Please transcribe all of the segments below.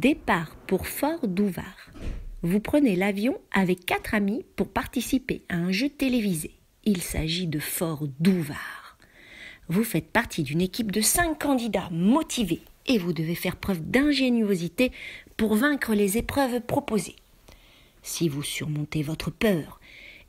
Départ pour Fort d'Ouvart. Vous prenez l'avion avec 4 amis pour participer à un jeu télévisé. Il s'agit de Fort d'Ouvart. Vous faites partie d'une équipe de 5 candidats motivés et vous devez faire preuve d'ingéniosité pour vaincre les épreuves proposées. Si vous surmontez votre peur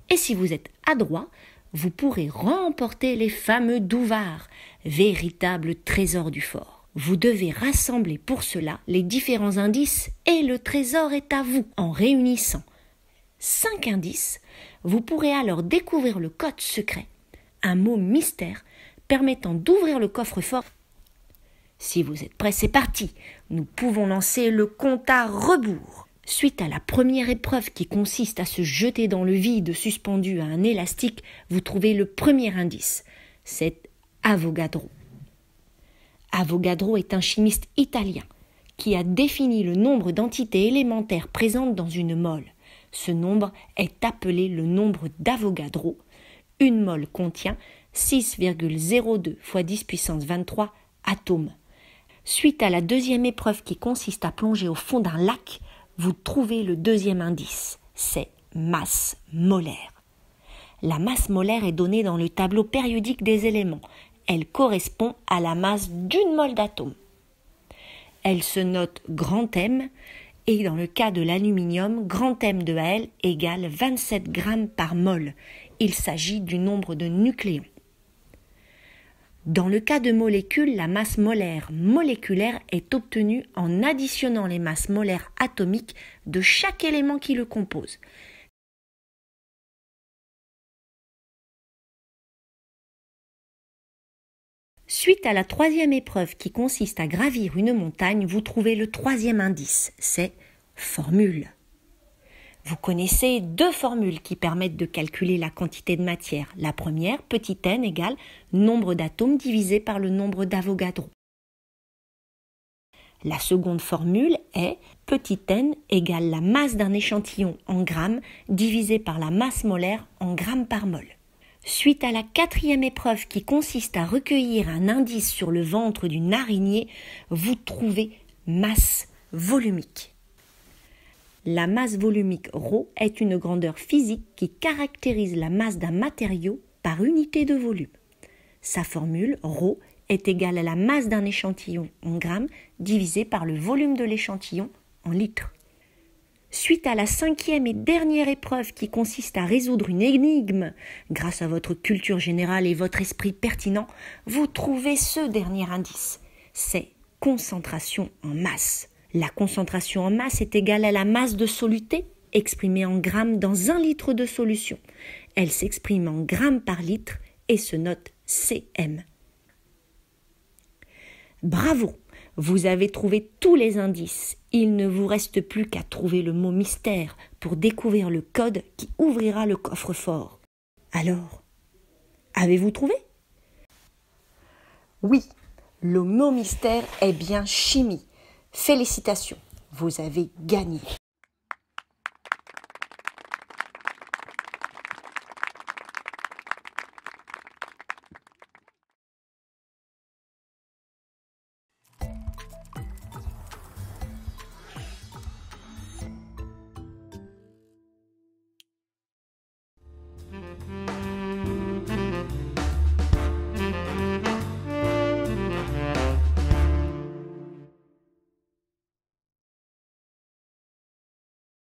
et si vous êtes adroit, vous pourrez remporter les fameux douvards, véritables trésors du fort. Vous devez rassembler pour cela les différents indices et le trésor est à vous. En réunissant 5 indices, vous pourrez alors découvrir le code secret, un mot mystère permettant d'ouvrir le coffre-fort. Si vous êtes prêts, c'est parti. Nous pouvons lancer le compte à rebours. Suite à la première épreuve qui consiste à se jeter dans le vide suspendu à un élastique, vous trouvez le premier indice. C'est Avogadro. Avogadro est un chimiste italien qui a défini le nombre d'entités élémentaires présentes dans une mole. Ce nombre est appelé le nombre d'Avogadro. Une mole contient 6,02 × 10 puissance 23 atomes. Suite à la deuxième épreuve qui consiste à plonger au fond d'un lac, vous trouvez le deuxième indice, c'est masse molaire. La masse molaire est donnée dans le tableau périodique des éléments. Elle correspond à la masse d'une mole d'atome. Elle se note grand M et dans le cas de l'aluminium, grand M de Al égale 27 grammes par mole. Il s'agit du nombre de nucléons. Dans le cas de molécules, la masse molaire moléculaire est obtenue en additionnant les masses molaires atomiques de chaque élément qui le compose. Suite à la troisième épreuve qui consiste à gravir une montagne, vous trouvez le troisième indice, c'est formule. Vous connaissez 2 formules qui permettent de calculer la quantité de matière. La première, petit n égale nombre d'atomes divisé par le nombre d'Avogadro. La seconde formule est petit n égale la masse d'un échantillon en grammes divisé par la masse molaire en grammes par mol. Suite à la quatrième épreuve qui consiste à recueillir un indice sur le ventre d'une araignée, vous trouvez masse volumique. La masse volumique ρ est une grandeur physique qui caractérise la masse d'un matériau par unité de volume. Sa formule, ρ, est égale à la masse d'un échantillon en grammes divisé par le volume de l'échantillon en litres. Suite à la cinquième et dernière épreuve qui consiste à résoudre une énigme, grâce à votre culture générale et votre esprit pertinent, vous trouvez ce dernier indice. C'est concentration en masse. La concentration en masse est égale à la masse de soluté exprimée en grammes dans 1 litre de solution. Elle s'exprime en grammes par litre et se note cm. Bravo! Vous avez trouvé tous les indices. Il ne vous reste plus qu'à trouver le mot mystère pour découvrir le code qui ouvrira le coffre-fort. Alors, avez-vous trouvé? Oui, le mot mystère est bien chimie. Félicitations, vous avez gagné.